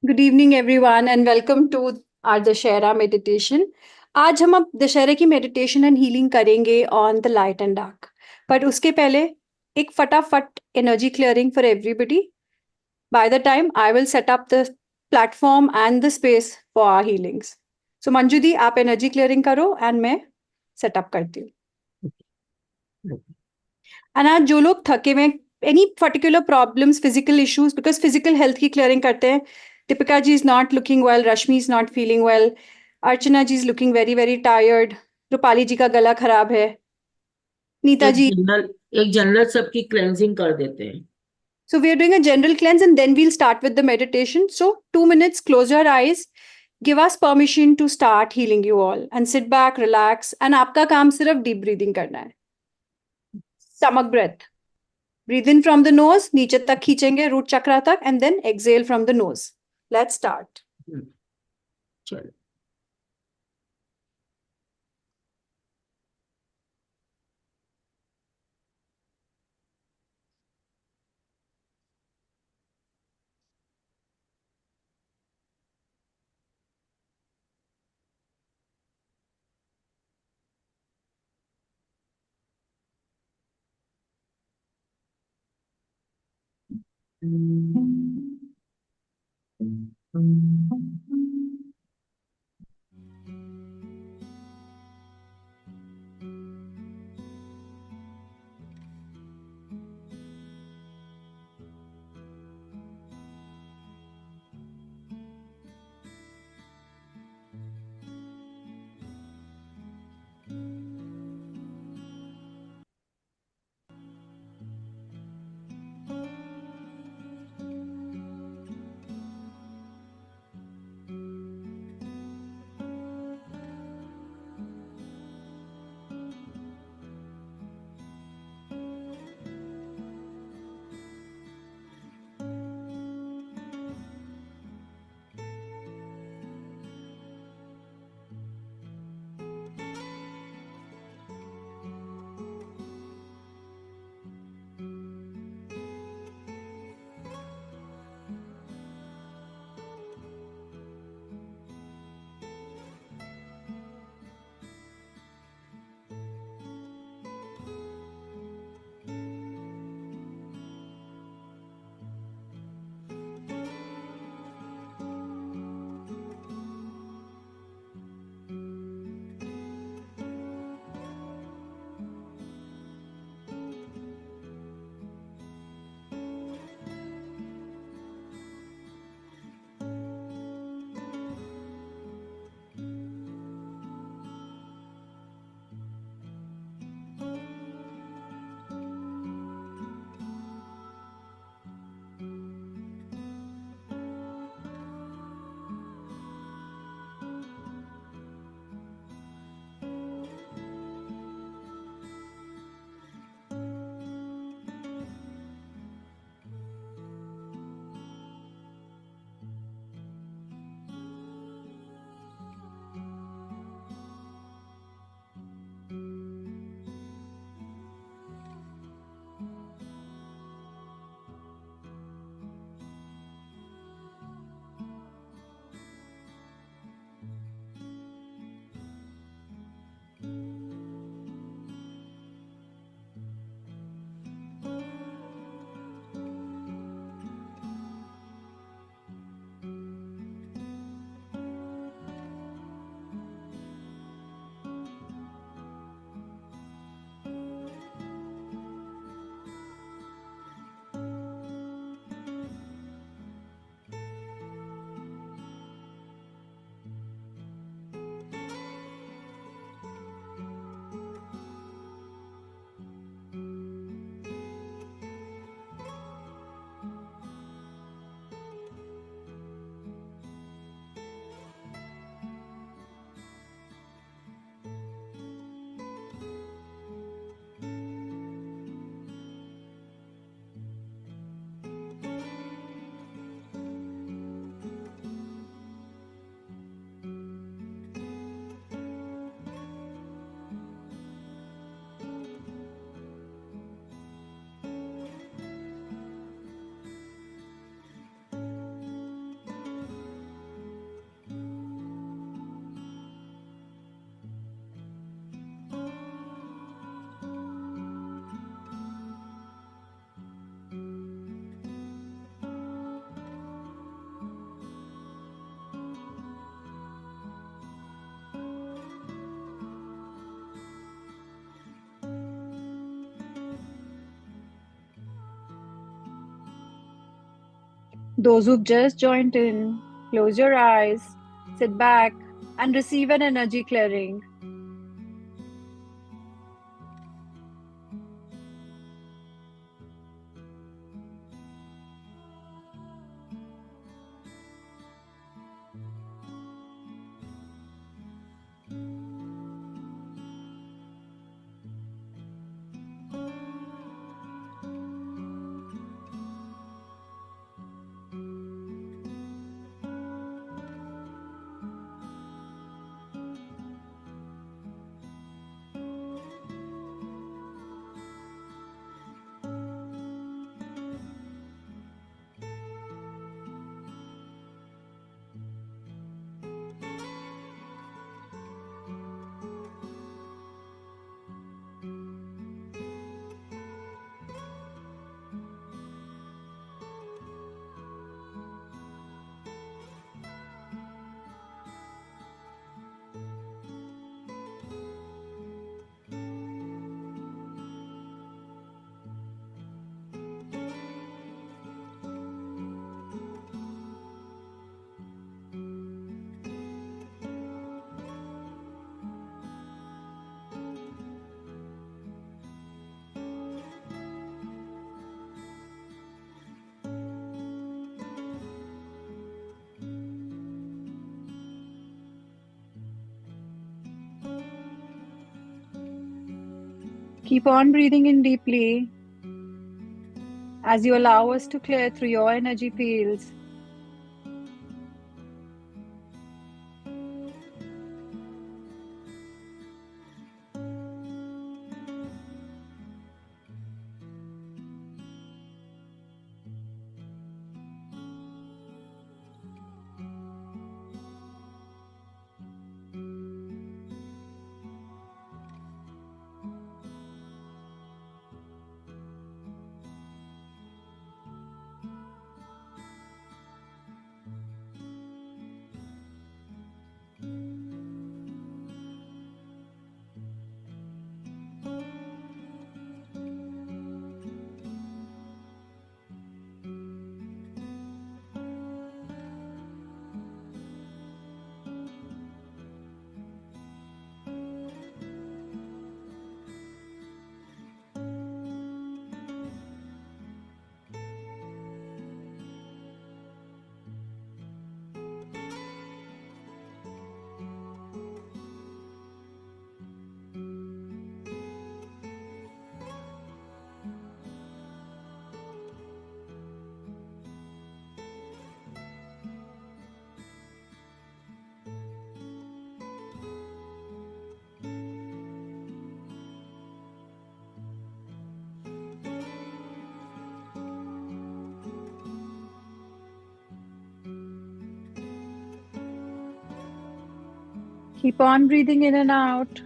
Good evening everyone and welcome to our Dussehra meditation. आज हम अब दशहरे की मेडिटेशन एंड हीलिंग करेंगे on the light and dark. But उसके पहले एक फटाफट energy clearing for everybody. By the time I will set up the platform and the space for our healings. So Manju di, आप एनर्जी क्लियरिंग करो and मैं setup करती हूँ। एंड आज जो लोग थके हुए, any particular problems, physical issues, because physical health की क्लियरिंग करते हैं। Deepika ji is not looking well, Rashmi is not feeling well, Archana ji is looking very very tired, Rupali ji का गला खराब है, Neeta एक ji. जनरल एक general सबकी क्लेंजिंग कर देते हैं। So we are doing a general cleanse and then we'll start with the meditation. So 2 minutes, close your eyes, give us permission to start healing you all and sit back, relax. And आपका काम सिर्फ deep breathing करना है. Stomach breath. Breathe in from the nose, नीचे तक खींचेंगे root chakra तक, and then exhale from the nose. Let's start. चलो। Those who've just joined in, close your eyes, sit back, and receive an energy clearing. Keep on breathing in deeply as you allow us to clear through your energy fields. Keep on breathing in and out.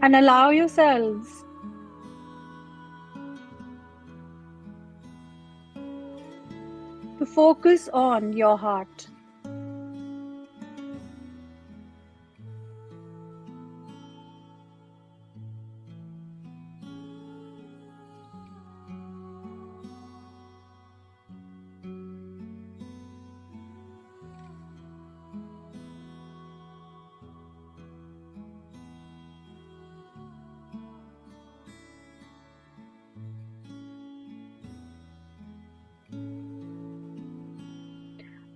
And allow yourselves to focus on your heart.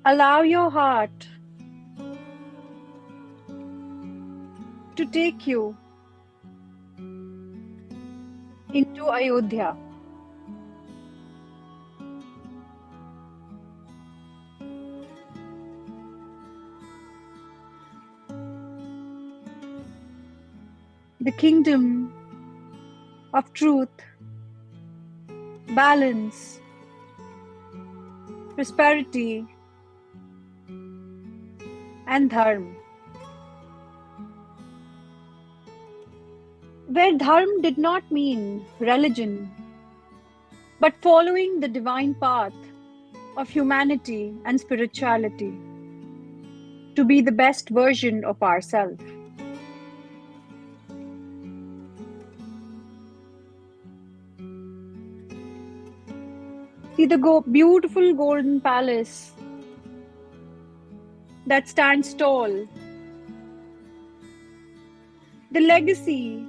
Allow your heart to take you into Ayodhya. The kingdom of truth, balance, prosperity, and dharma. Where dharma did not mean religion, but following the divine path of humanity and spirituality to be the best version of ourselves. See the beautiful golden palace that stands tall. The legacy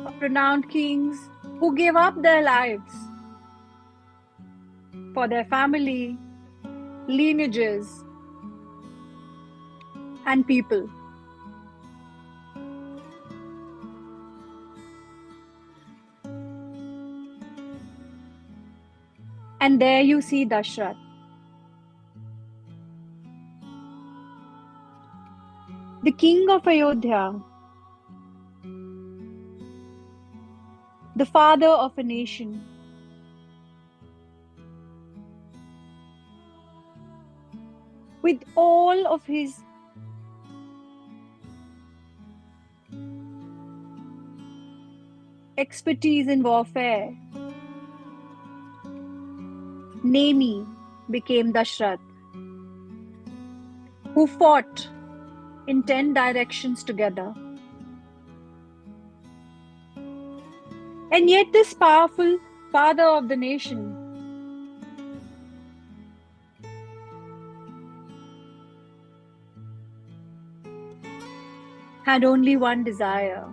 of renowned kings who gave up their lives for their family, lineages, and people. And there you see Dashrath. The king of Ayodhya, the father of a nation, with all of his expertise in warfare. Nemi became Dashrath, who fought in 10 directions together. And yet this powerful father of the nation had only one desire: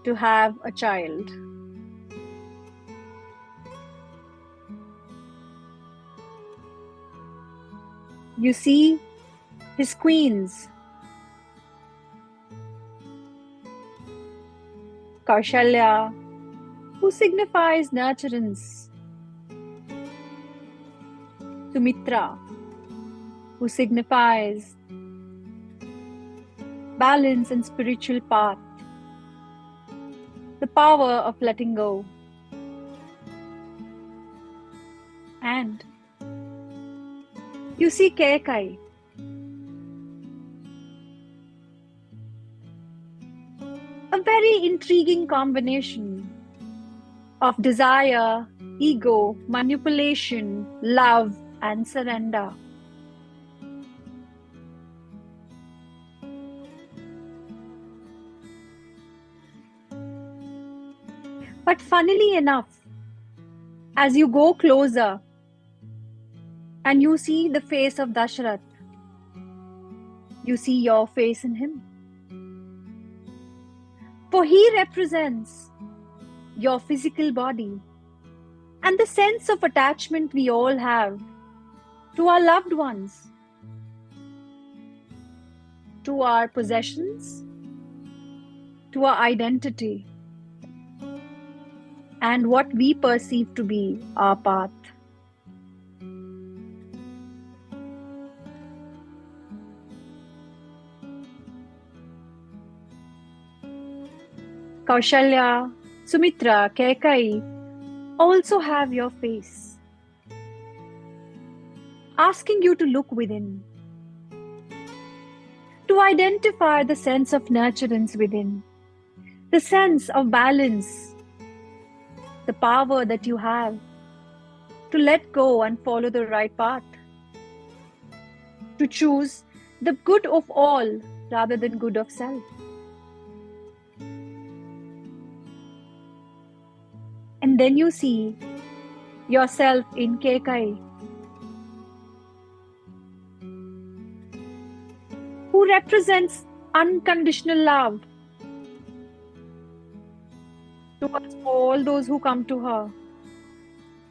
to have a child. You see his queens, Kaushalya, who signifies nurturance, Sumitra, who signifies balance and spiritual path, the power of letting go, and you see Kekai, a very intriguing combination of desire, ego, manipulation, love, and surrender. But funnily enough, as you go closer and you see the face of Dashrath, you see your face in him. For he represents your physical body and the sense of attachment we all have to our loved ones, to our possessions, to our identity, and what we perceive to be our path. Kaushalya, Sumitra, Kekai also have your face, asking you to look within, to identify the sense of nurturance within, the sense of balance, the power that you have to let go and follow the right path, to choose the good of all rather than good of self. And then you see yourself in Kekai, who represents unconditional love towards all those who come to her.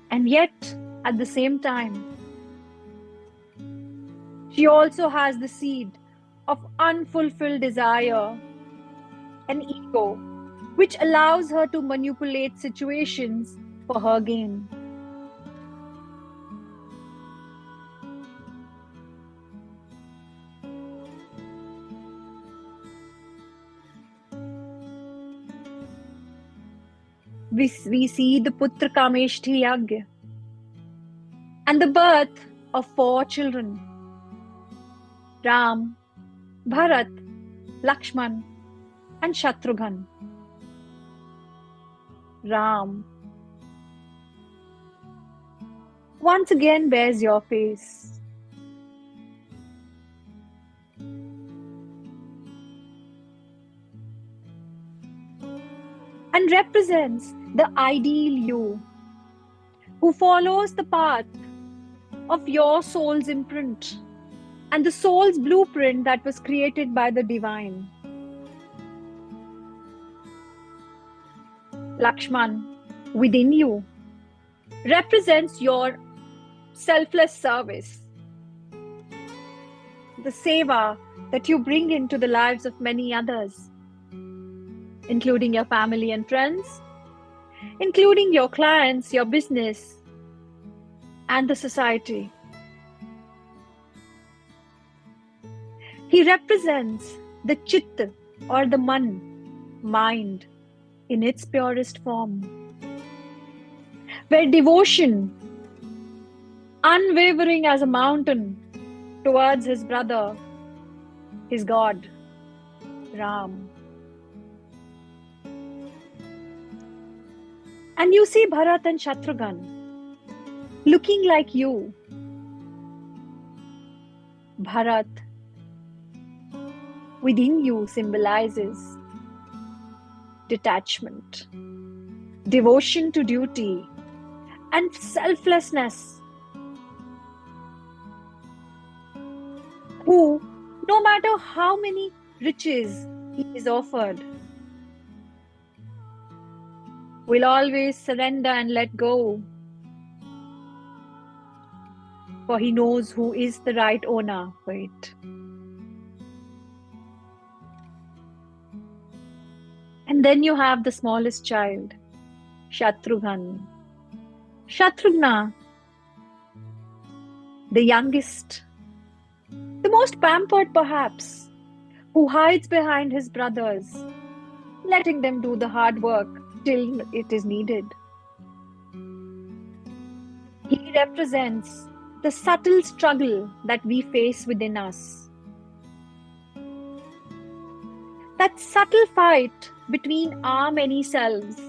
And yet, at the same time, she also has the seed of unfulfilled desire and ego, which allows her to manipulate situations for her gain. We see the Putra Kameshti Yagya and the birth of 4 children: Ram, Bharat, Lakshman, and Shatrughan. Ram once again bears your face. And represents the ideal you who follows the path of your soul's imprint and the soul's blueprint that was created by the divine. Lakshman, within you, represents your selfless service, the seva that you bring into the lives of many others, including your family and friends, including your clients, your business, and the society. He represents the Chitta or the Man, mind, in its purest form, where devotion, unwavering as a mountain towards his brother, his God, Ram. And you see Bharat and Shatrughan looking like you. Bharat within you symbolizes detachment, devotion to duty, and selflessness, who, no matter how many riches he is offered, will always surrender and let go, for he knows who is the right owner for it. And then you have the smallest child, Shatrughan. Shatrughna, the youngest, the most pampered perhaps, who hides behind his brothers, letting them do the hard work till it is needed. He represents the subtle struggle that we face within us. That subtle fight between our many selves,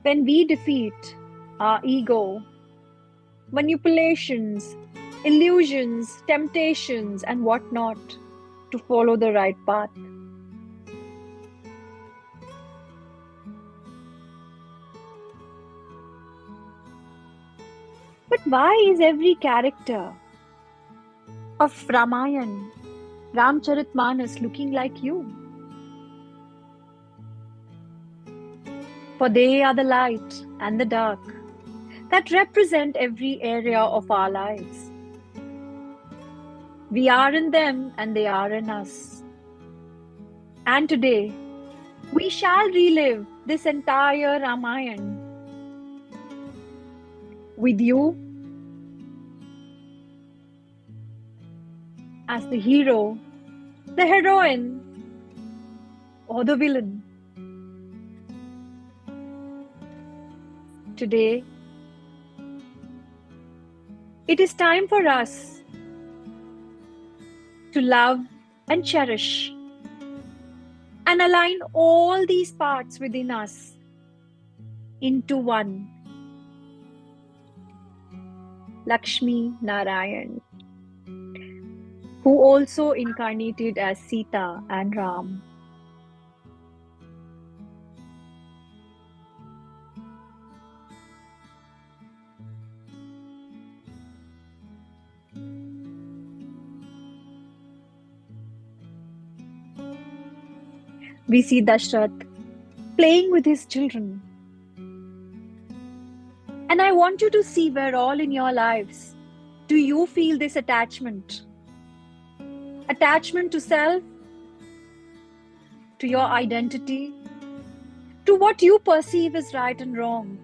when we defeat our ego, manipulations, illusions, temptations, and whatnot to follow the right path. But why is every character of Ramayana, Ramcharitmanas looking like you? For they are the light and the dark that represent every area of our lives. We are in them and they are in us. And today, we shall relive this entire Ramayana with you as the hero, the heroine, or the villain. Today, it is time for us to love and cherish and align all these parts within us into one. Lakshmi Narayan, who also incarnated as Sita and Ram. We see Dashrath playing with his children. And I want you to see where all in your lives do you feel this attachment? Attachment to self, to your identity, to what you perceive as right and wrong,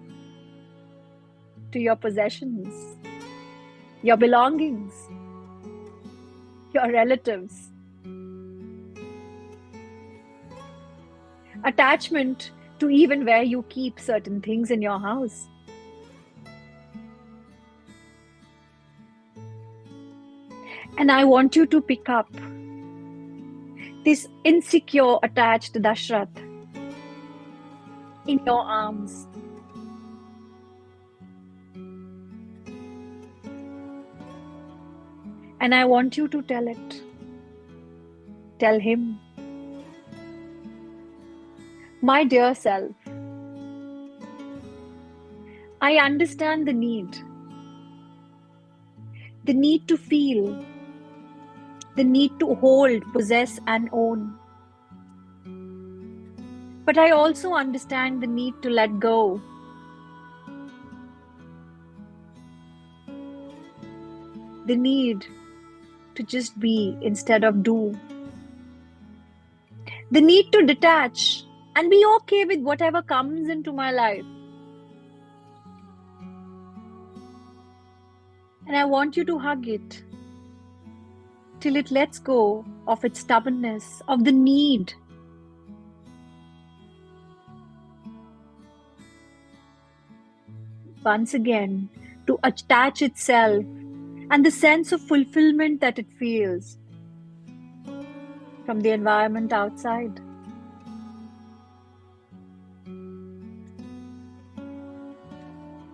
to your possessions, your belongings, your relatives. Attachment to even where you keep certain things in your house. And I want you to pick up this insecure, attached Dashrath in your arms. And I want you to tell it. Tell him, my dear self, I understand the need to feel, the need to hold, possess, and own. But I also understand the need to let go. The need to just be instead of do. The need to detach and be okay with whatever comes into my life. And I want you to hug it till it lets go of its stubbornness, of the need. Once again, to attach itself and the sense of fulfillment that it feels from the environment outside.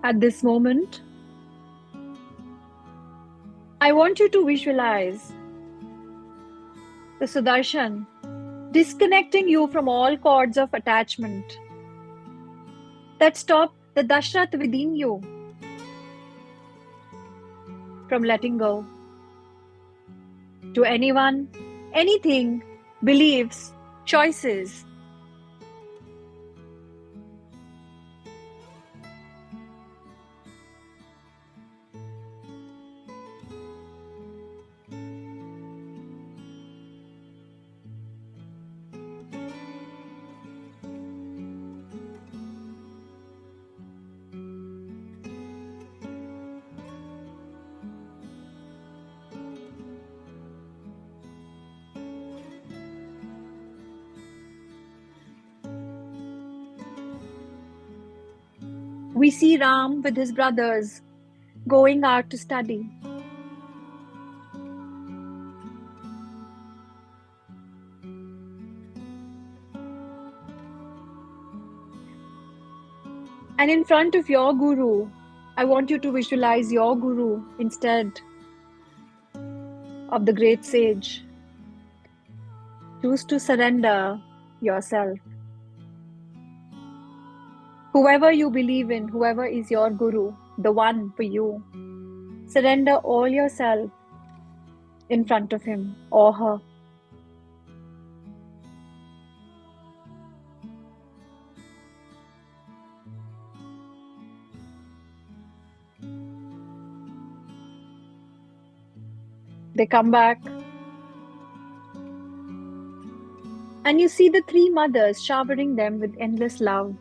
At this moment, I want you to visualize the Sudarshan disconnecting you from all cords of attachment that stop the Dashrath within you from letting go to anyone, anything, beliefs, choices. We see Ram with his brothers going out to study. And in front of your Guru, I want you to visualize your Guru instead of the great sage. Choose to surrender yourself. Whoever you believe in, whoever is your Guru, the one for you, surrender all yourself in front of him or her. They come back. And you see the three mothers showering them with endless love.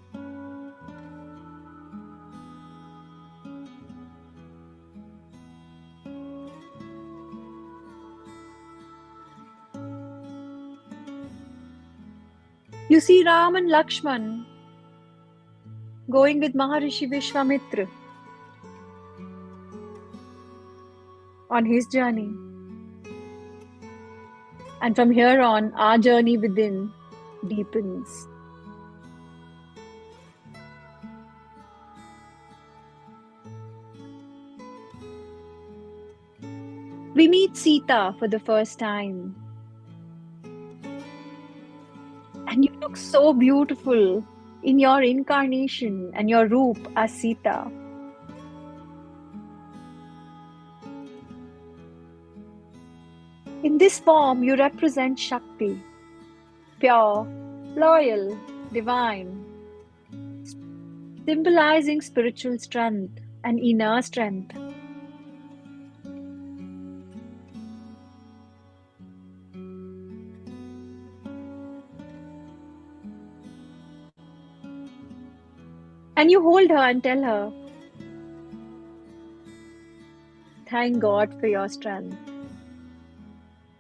You see Ram and Lakshman going with Maharishi Vishwamitra on his journey. And from here on, our journey within deepens. We meet Sita for the first time. And you look so beautiful in your incarnation and your roop as Sita. In this form, you represent Shakti, pure, loyal, divine, symbolizing spiritual strength and inner strength. And you hold her and tell her, thank God for your strength,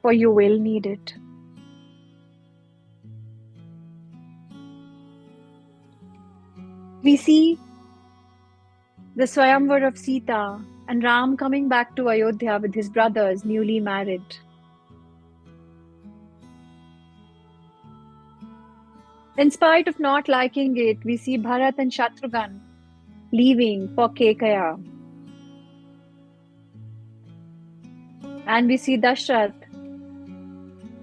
for you will need it. We see the Swayamvar of Sita and Ram coming back to Ayodhya with his brothers, newly married. In spite of not liking it, we see Bharat and Shatrughan leaving for Kekaya. And we see Dashrath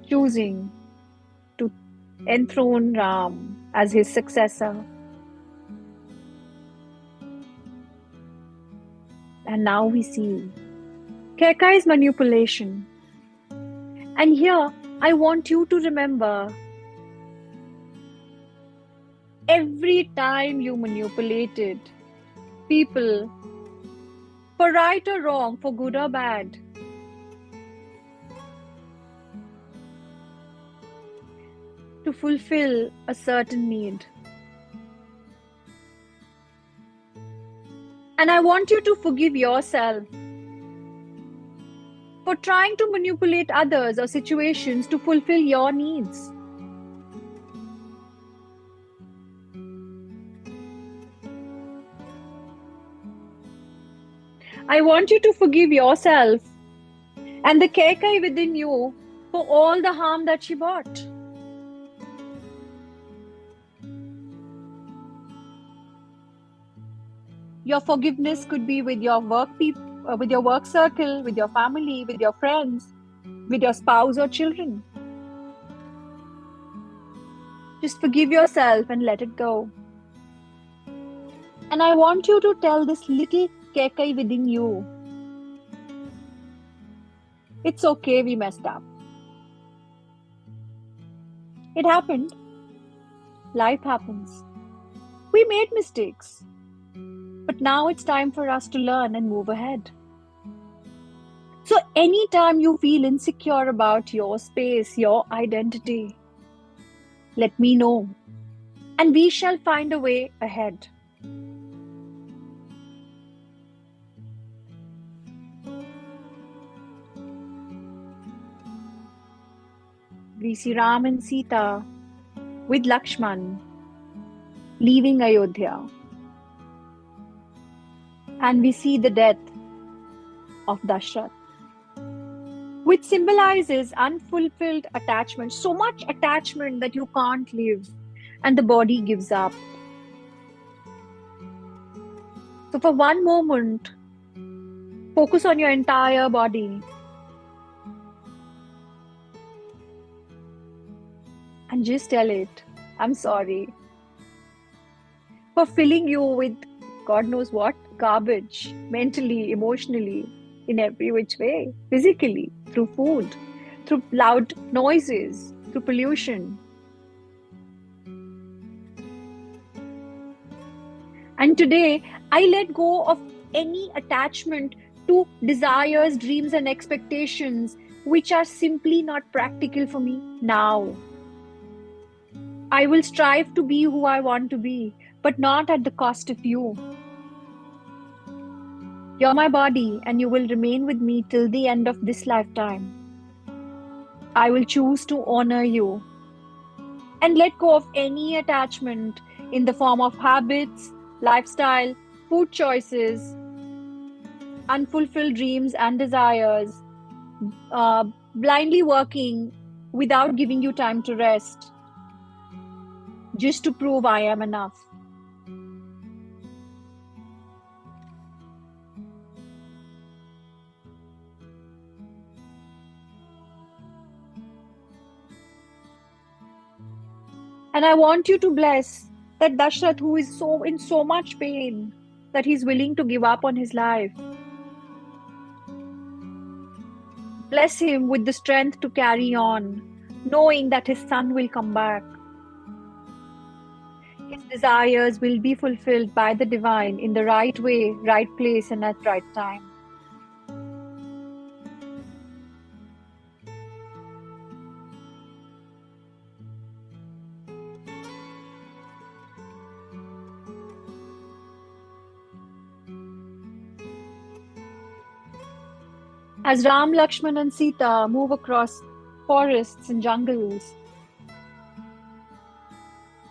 choosing to enthrone Ram as his successor. And now we see Kekai's manipulation. And here, I want you to remember, every time you manipulated people, for right or wrong, for good or bad, to fulfill a certain need. And I want you to forgive yourself for trying to manipulate others or situations to fulfill your needs. I want you to forgive yourself and the Kekai within you for all the harm that she brought. Your forgiveness could be with your work with your work circle, with your family, with your friends, with your spouse or children. Just forgive yourself and let it go. And I want you to tell this little Kekai within you, it's okay, we messed up. It happened. Life happens. We made mistakes. But now it's time for us to learn and move ahead. So anytime you feel insecure about your space, your identity, let me know. And we shall find a way ahead. We see Ram and Sita with Lakshman leaving Ayodhya. And we see the death of Dashrath, which symbolizes unfulfilled attachment, so much attachment that you can't live and the body gives up. So for one moment, focus on your entire body and just tell it, I'm sorry for filling you with God knows what, garbage, mentally, emotionally, in every which way, physically, through food, through loud noises, through pollution. And today, I let go of any attachment to desires, dreams, and expectations which are simply not practical for me now. I will strive to be who I want to be, but not at the cost of you. You're my body, and you will remain with me till the end of this lifetime. I will choose to honor you and let go of any attachment in the form of habits, lifestyle, food choices, unfulfilled dreams and desires, blindly working without giving you time to rest, just to prove I am enough. And I want you to bless that Dashrath who is in so much pain that he's willing to give up on his life. Bless him with the strength to carry on, knowing that his son will come back. His desires will be fulfilled by the divine in the right way, right place, and at right time. As Ram, Lakshman, and Sita move across forests and jungles,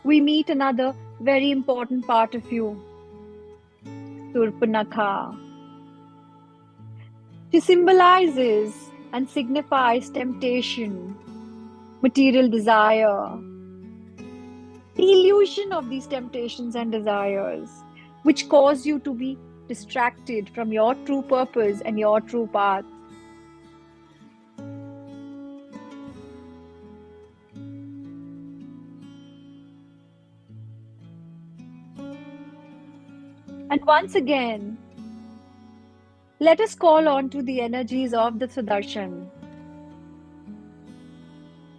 we meet another very important part of you, Surpanakha. She symbolizes and signifies temptation, material desire, The illusion of these temptations and desires, which cause you to be distracted from your true purpose and your true path. And once again, let us call on to the energies of the Sudarshan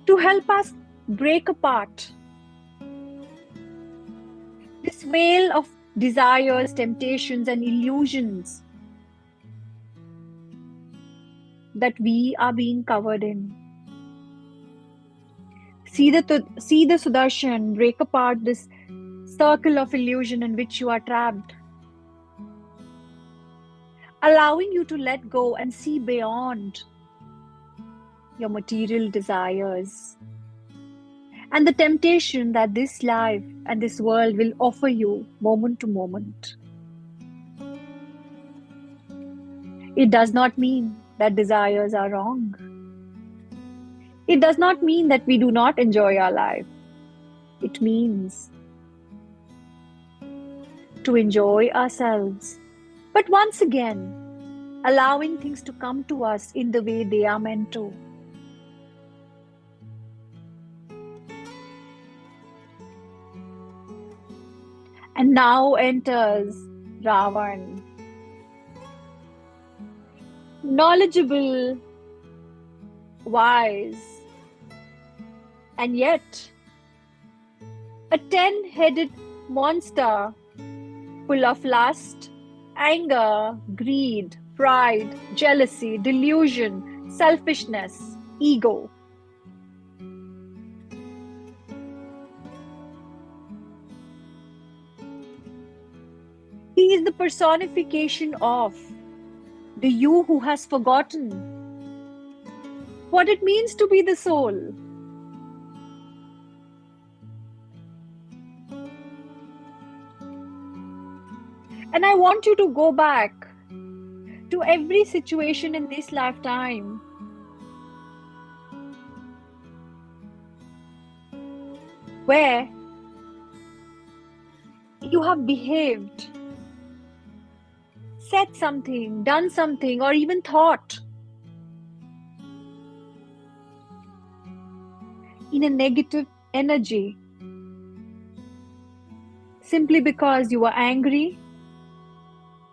to help us break apart this veil of desires, temptations, and illusions that we are being covered in. See the Sudarshan break apart this circle of illusion in which you are trapped, allowing you to let go and see beyond your material desires and the temptation that this life and this world will offer you moment to moment. It does not mean that desires are wrong. It does not mean that we do not enjoy our life. It means to enjoy ourselves, but once again, allowing things to come to us in the way they are meant to. And now enters Ravan, knowledgeable, wise, and yet a 10-headed monster full of lust, anger, greed, pride, jealousy, delusion, selfishness, ego. He is the personification of the you who has forgotten what it means to be the soul. And I want you to go back to every situation in this lifetime where you have behaved, said something, done something, or even thought in a negative energy simply because you were angry,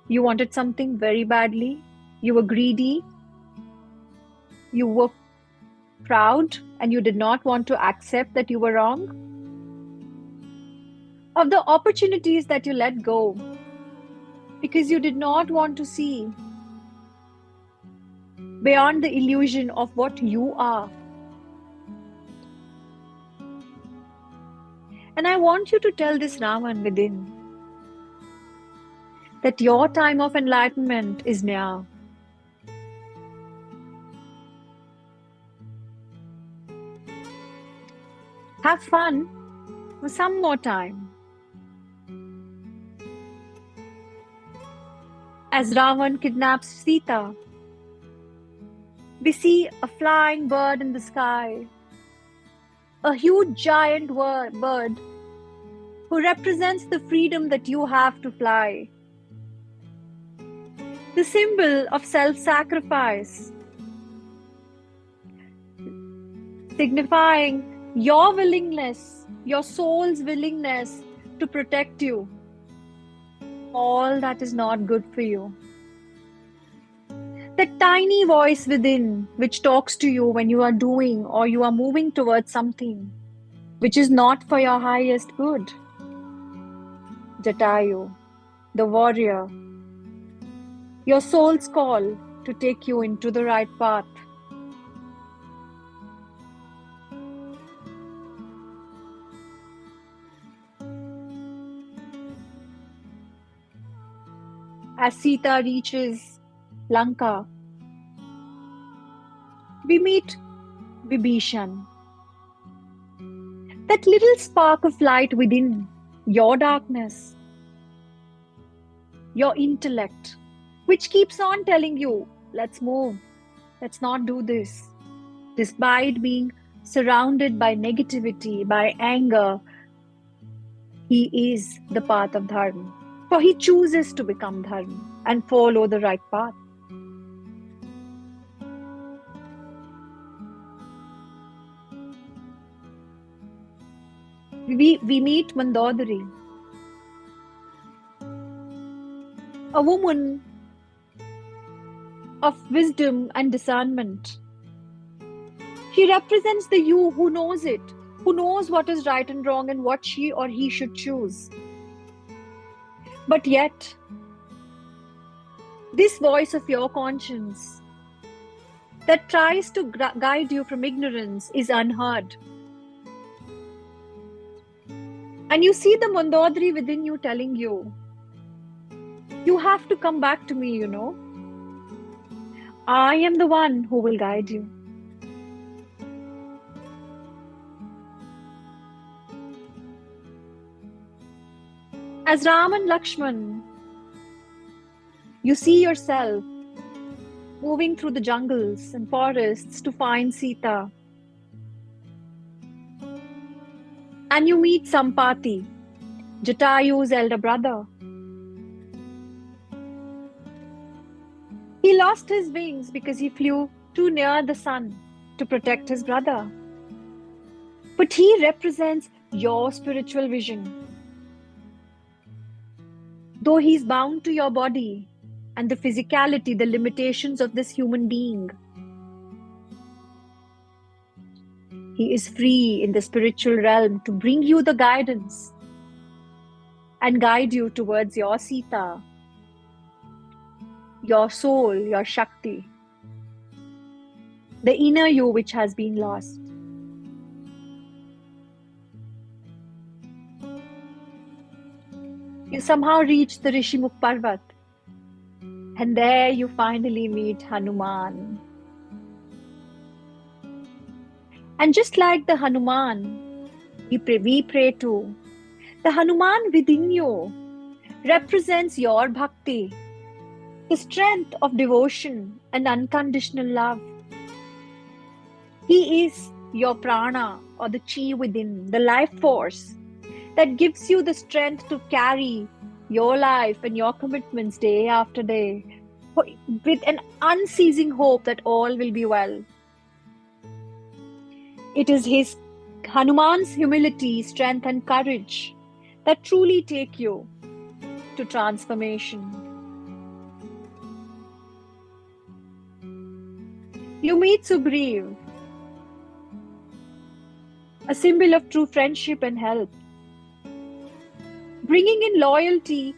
you wanted something very badly, you were greedy, you were proud, and you did not want to accept that you were wrong. Of the opportunities that you let go because you did not want to see beyond the illusion of what you are. And I want you to tell this Raman within that your time of enlightenment is now. Have fun for some more time. As Ravan kidnaps Sita, we see a flying bird in the sky, a huge giant bird who represents the freedom that you have to fly. The symbol of self-sacrifice, signifying your willingness, your soul's willingness to protect you, all that is not good for you. That tiny voice within which talks to you when you are doing or you are moving towards something which is not for your highest good. Jatayu, the warrior, your soul's call to take you into the right path. As Sita reaches Lanka, we meet Vibhishan. That little spark of light within your darkness, your intellect, which keeps on telling you, let's move, let's not do this, despite being surrounded by negativity, by anger, He is the path of Dharma, for he chooses to become Dharma and follow the right path. We meet Mandodari, a woman of wisdom and discernment. She represents the you who knows it, who knows what is right and wrong and what she or he should choose. But yet, this voice of your conscience that tries to guide you from ignorance is unheard. And you see the Mandodari within you telling you, you have to come back to me, you know. I am the one who will guide you. As Ram and Lakshman, you see yourself moving through the jungles and forests to find Sita. And you meet Sampati, Jatayu's elder brother. He lost his wings because he flew too near the sun to protect his brother. But he represents your spiritual vision. Though he's bound to your body and the physicality, the limitations of this human being, he is free in the spiritual realm to bring you the guidance and guide you towards your Sita, your soul, your Shakti, the inner you which has been lost. You somehow reach the Rishimukh Parvat, and there you finally meet Hanuman. And just like the Hanuman we pray to, the Hanuman within you represents your bhakti, the strength of devotion and unconditional love. He is your prana, or the chi within, the life force that gives you the strength to carry your life and your commitments day after day with an unceasing hope that all will be well. It is his Hanuman's humility, strength and courage that truly take you to transformation. You meet Sugriv, a symbol of true friendship and help, bringing in loyalty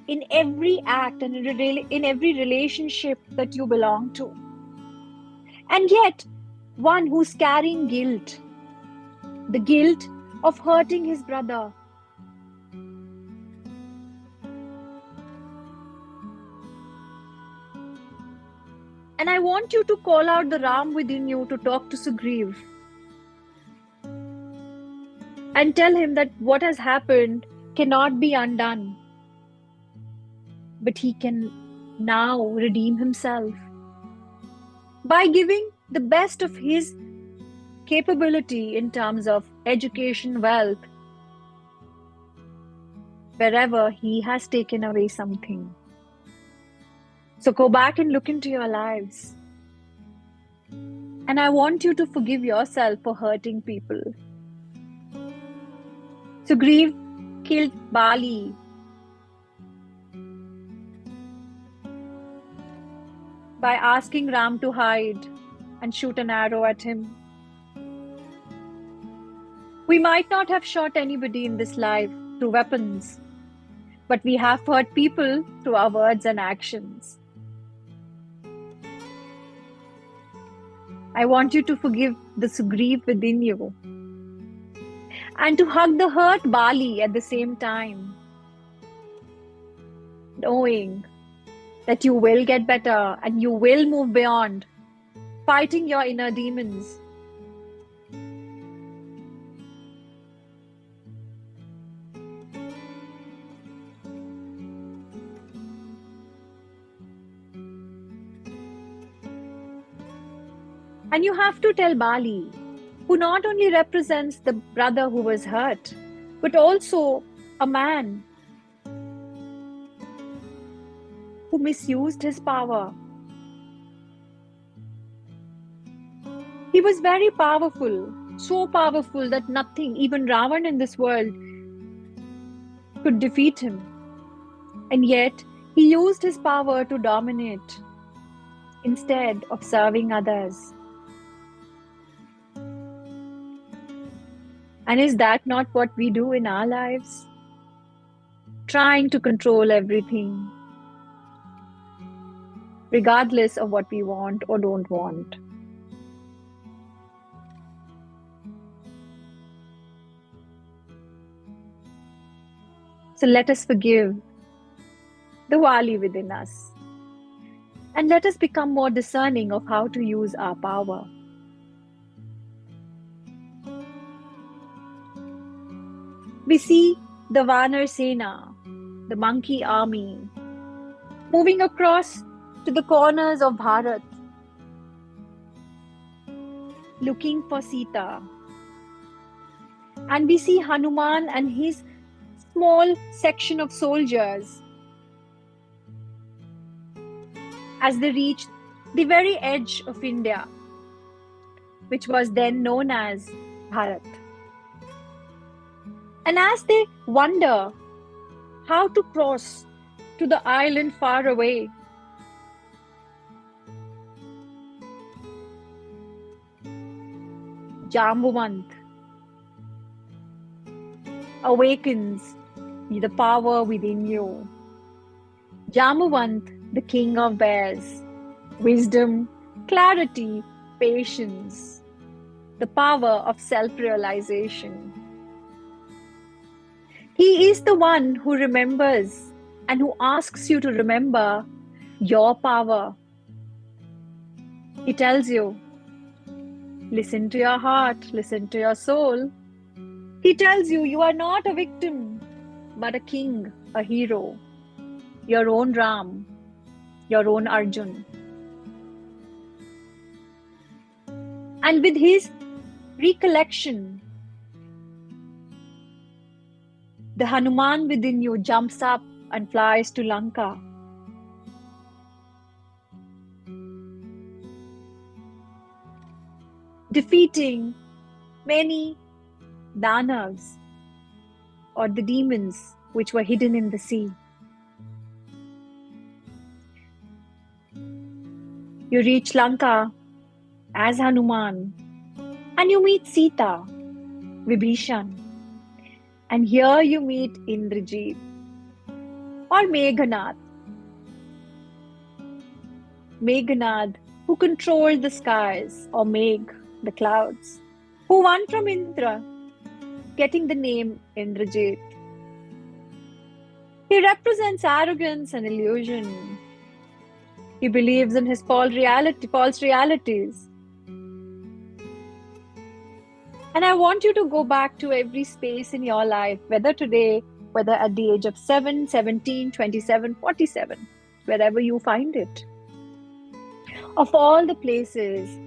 in every act and in every relationship that you belong to. And yet, one who's carrying guilt, the guilt of hurting his brother. And I want you to call out the Ram within you to talk to Sugriv and tell him that what has happened cannot be undone, but he can now redeem himself by giving the best of his capability in terms of education, wealth, wherever he has taken away something. So go back and look into your lives. And I want you to forgive yourself for hurting people. Sugriv killed Bali by asking Ram to hide and shoot an arrow at him. We might not have shot anybody in this life through weapons, but we have hurt people through our words and actions. I want you to forgive the Sugriv within you and to hug the hurt Bali at the same time, knowing that you will get better and you will move beyond fighting your inner demons. And you have to tell Bali, who not only represents the brother who was hurt, but also a man who misused his power. He was very powerful, so powerful that nothing, even Ravan in this world, could defeat him. And yet, he used his power to dominate instead of serving others. And is that not what we do in our lives? Trying to control everything, regardless of what we want or don't want. So let us forgive the Wali within us, and let us become more discerning of how to use our power. We see the Vanar Sena, the monkey army, moving across to the corners of Bharat, looking for Sita. And we see Hanuman and his small section of soldiers as they reach the very edge of India, which was then known as Bharat. And as they wonder how to cross to the island far away, Jambuvant awakens the power within you. Jambuvant, the king of bears, wisdom, clarity, patience, the power of self-realization. He is the one who remembers and who asks you to remember your power. He tells you, listen to your heart, listen to your soul. He tells you, you are not a victim, but a king, a hero, your own Ram, your own Arjun. And with his recollection, the Hanuman within you jumps up and flies to Lanka. Defeating many Danavs, or the demons which were hidden in the sea. You reach Lanka as Hanuman and you meet Sita, Vibhishan, and here you meet Indrajit or Meghanath. Meghanath, who controlled the skies, or Megh, the clouds, who won from Indra, getting the name Indrajit. He represents arrogance and illusion. He believes in his false realities. And I want you to go back to every space in your life, whether today, whether at the age of 7, 17, 27, 47, wherever you find it. Of all the places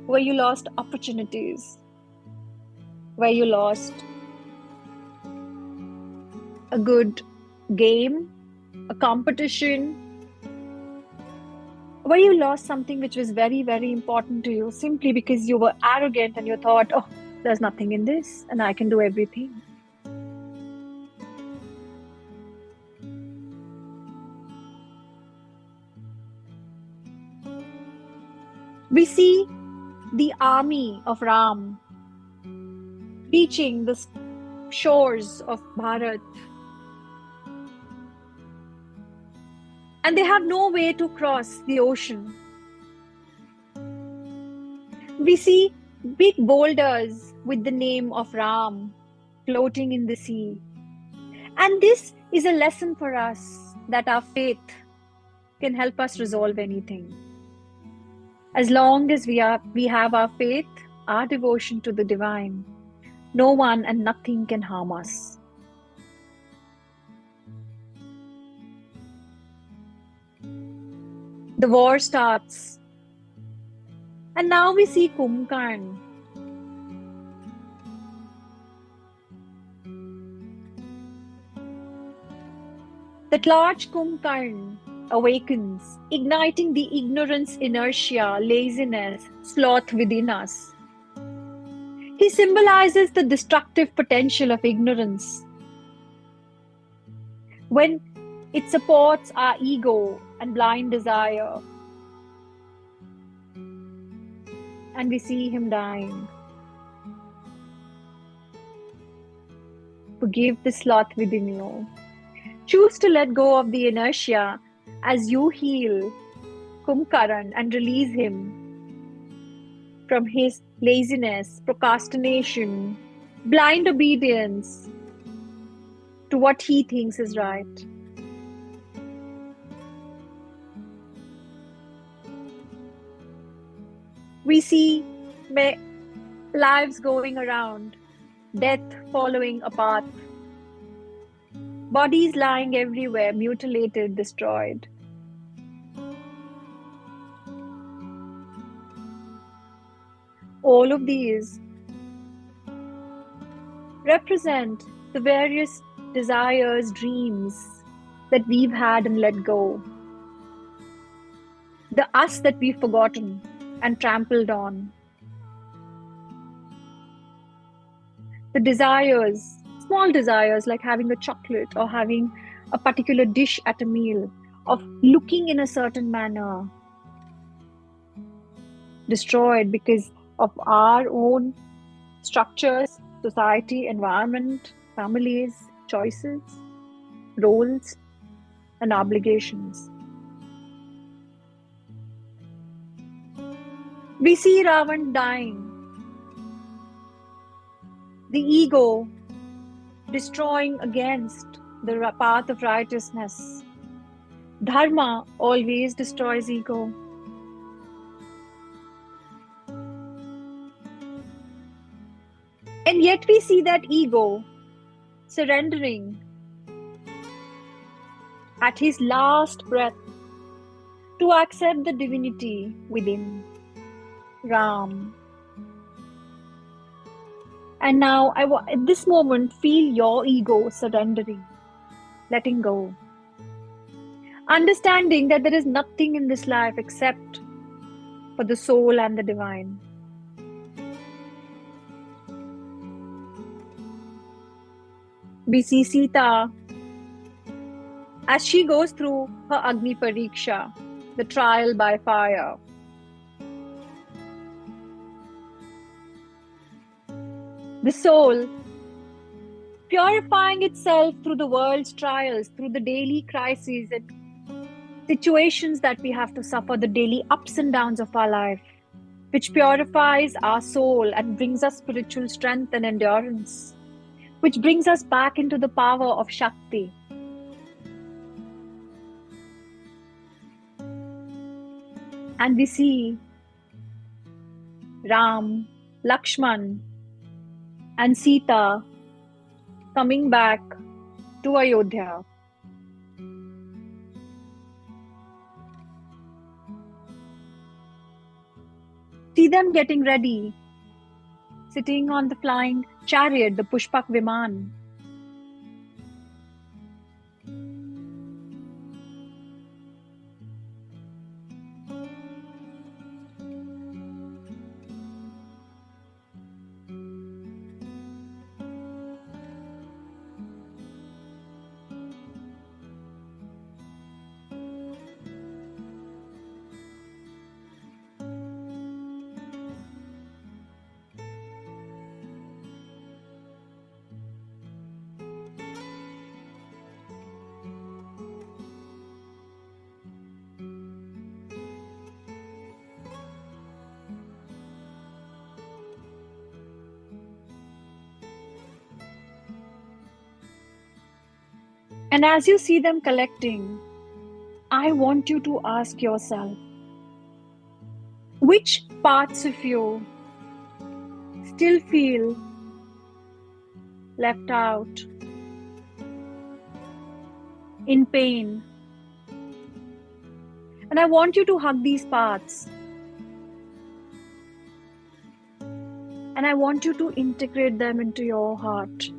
where you lost opportunities, where you lost a good game, a competition, where you lost something which was very, very important to you simply because you were arrogant and you thought, oh, there's nothing in this and I can do everything. We see the army of Ram reaching the shores of Bharat. And they have no way to cross the ocean. We see big boulders with the name of Ram floating in the sea. And this is a lesson for us that our faith can help us resolve anything. As long as we have our faith, our devotion to the divine, no one and nothing can harm us. The war starts. And now we see Kumbhakarna. That large Kumbhakarna awakens, igniting the ignorance, inertia, laziness, sloth within us. He symbolizes the destructive potential of ignorance. When it supports our ego and blind desire, and we see him dying. Forgive the sloth within you. Choose to let go of the inertia as you heal Kumbhakarna and release him from his laziness, procrastination, blind obedience to what he thinks is right. We see lives going around, death following a path, bodies lying everywhere, mutilated, destroyed. All of these represent the various desires, dreams that we've had and let go. The us that we've forgotten and trampled on. The desires, small desires like having a chocolate or having a particular dish at a meal, of looking in a certain manner, destroyed because of our own structures, society, environment, families, choices, roles, and obligations. We see Ravan dying, the ego destroying against the path of righteousness. Dharma always destroys ego. And yet we see that ego surrendering at his last breath to accept the divinity within Ram. And now, at this moment, feel your ego surrendering, letting go. Understanding that there is nothing in this life except for the soul and the divine. We see Sita as she goes through her Agni Pariksha, the trial by fire. The soul purifying itself through the world's trials, through the daily crises and situations that we have to suffer, the daily ups and downs of our life, which purifies our soul and brings us spiritual strength and endurance, which brings us back into the power of Shakti. And we see Ram, Lakshman, and Sita coming back to Ayodhya. See them getting ready, sitting on the flying chariot, the Pushpak Viman. And as you see them collecting, I want you to ask yourself, which parts of you still feel left out, in pain? And I want you to hug these parts. And I want you to integrate them into your heart.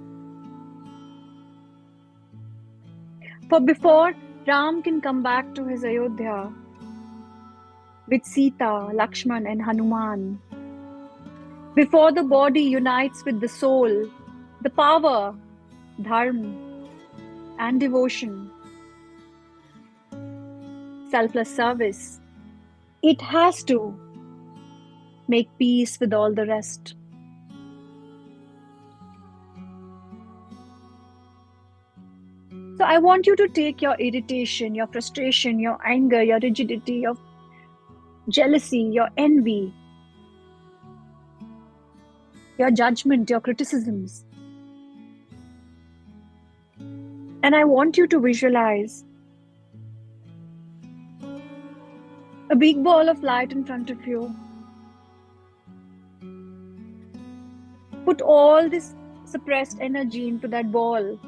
For before Ram can come back to his Ayodhya with Sita, Lakshman, and Hanuman, before the body unites with the soul, the power, dharma, and devotion, selfless service, it has to make peace with all the rest. So I want you to take your irritation, your frustration, your anger, your rigidity, your jealousy, your envy, your judgment, your criticisms, and I want you to visualize a big ball of light in front of you. Put all this suppressed energy into that ball.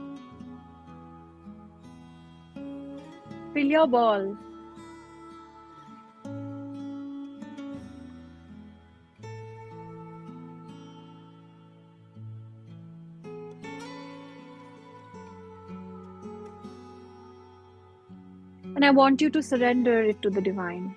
Fill your ball. And I want you to surrender it to the divine.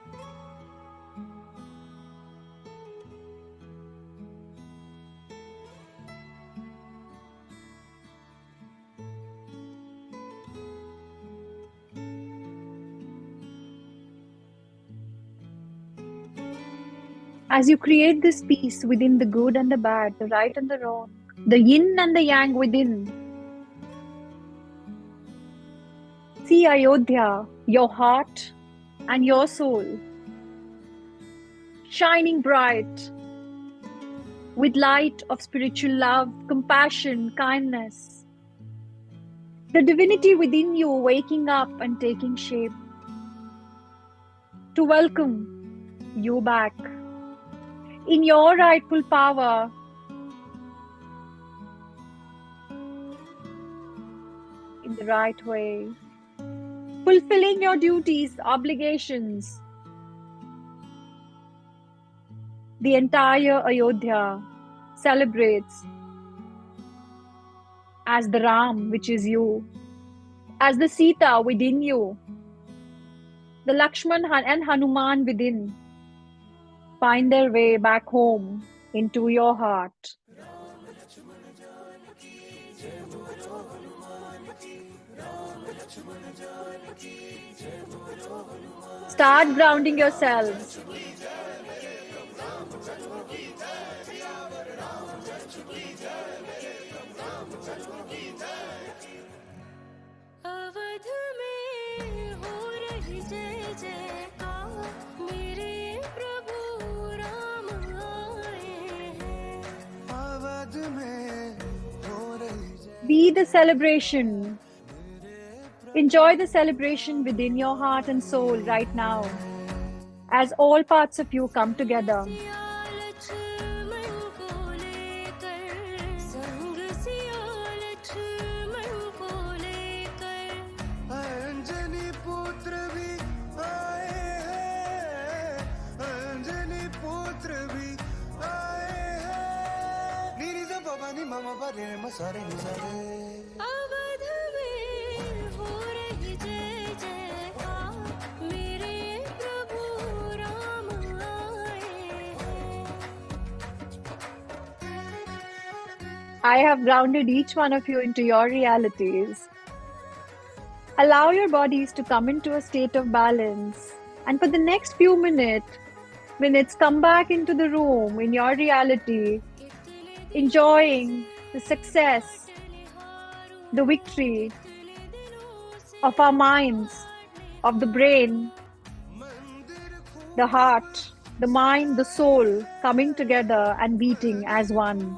As you create this peace within the good and the bad, the right and the wrong, the yin and the yang within, see Ayodhya, your heart and your soul, shining bright with light of spiritual love, compassion, kindness. The divinity within you waking up and taking shape to welcome you back in your rightful power, in the right way, fulfilling your duties, obligations. The entire Ayodhya celebrates as the Ram, which is you, as the Sita within you, the Lakshman and Hanuman within, find their way back home into your heart. Start grounding yourselves. Be the celebration. Enjoy the celebration within your heart and soul right now, as all parts of you come together. I have grounded each one of you into your realities. Allow your bodies to come into a state of balance, and for the next few minutes, come back into the room in your reality, enjoying the success, the victory of our minds, of the brain, the heart, the mind, the soul coming together and beating as one.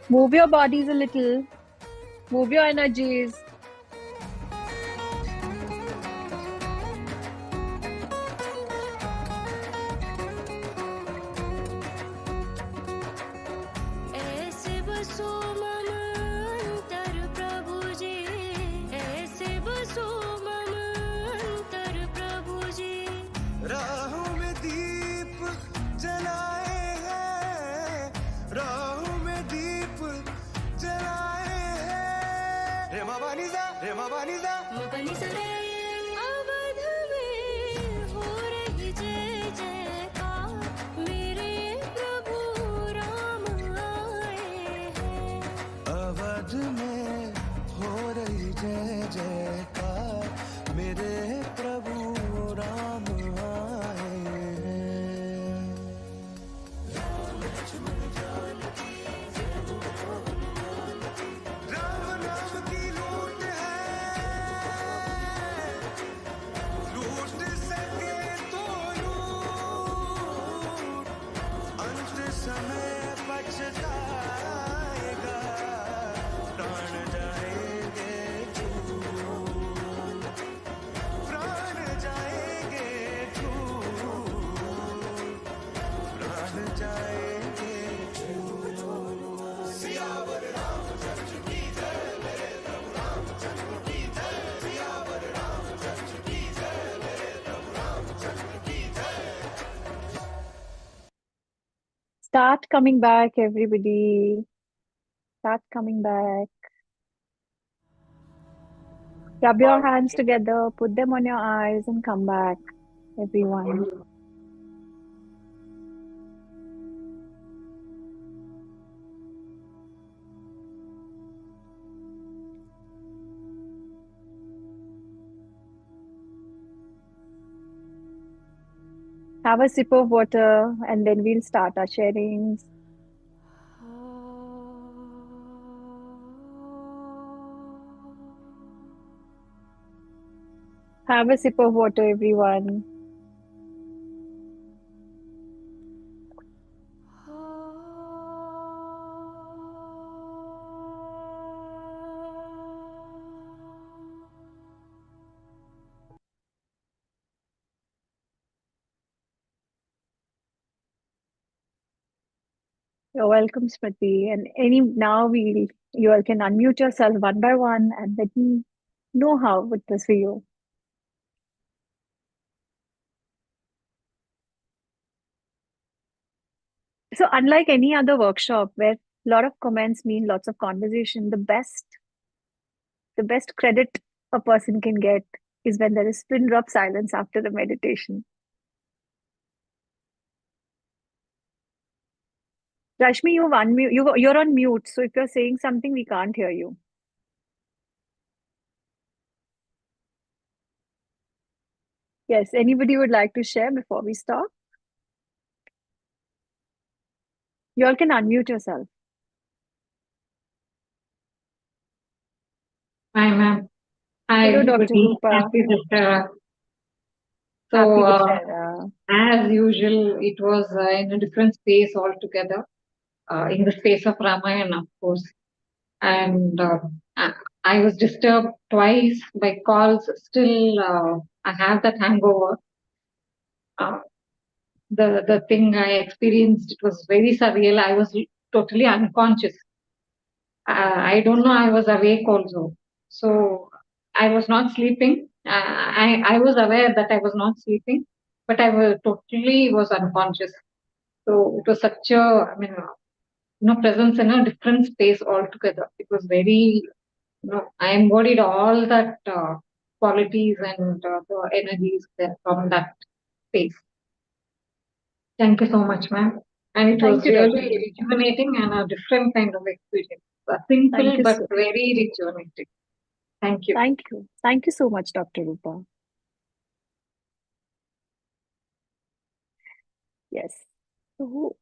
Move your bodies a little, move your energies. Awadh में हो रही जय जयकार, मेरे प्रभु राम आए हैं। अवध में हो रही जय जयकार, मेरे प्रभु राम आए हैं। राम नाम की लूट है, लूट सके तो लूट, अंत समय पछताएगा, प्राण जाएंगे छूट, प्राण जाएंगे छूट, प्राण जाएंगे छूट। सियावर रामचंद्र की जय, मेरे प्रभु रामचंद्र की जय। सियावर रामचंद्र की जय, मेरे प्रभु रामचंद्र की जय। Start coming back, everybody. Start coming back. Rub your hands together, put them on your eyes, and come back, everyone. Have a sip of water, and then we'll start our sharings. Have a sip of water, everyone. You're welcome, Smriti. And now you all can unmute yourself one by one and let me know how it was for you. So, unlike any other workshop where a lot of comments mean lots of conversation, the best credit a person can get is when there is pin drop silence after the meditation. Rashmi, you're on mute, so if you're saying something, we can't hear you. Yes, anybody would like to share before we start? You all can unmute yourself. Hi, ma'am. Hi, Hello, Dr. everybody. Rupa. Happy Dussehra. Happy So, Dussehra. as usual, it was in a different space altogether, in the space of Ramayana, of course. And I I was disturbed twice by calls. Still, I have that hangover. Uh, the thing I experienced, it was very surreal. I was totally unconscious. I don't know, I was awake also. So I was not sleeping. I was aware that I was not sleeping, but I was totally was unconscious. So it was such a, presence in a different space altogether. It was very, I embodied all that qualities and the energies there from that space. Thank you so much, ma'am. And it was Thank you, Dr. really rejuvenating and a different kind of experience. Simple Thank you but so very rejuvenating. Thank you. Thank you. Thank you so much, Dr. Rupa. Yes. So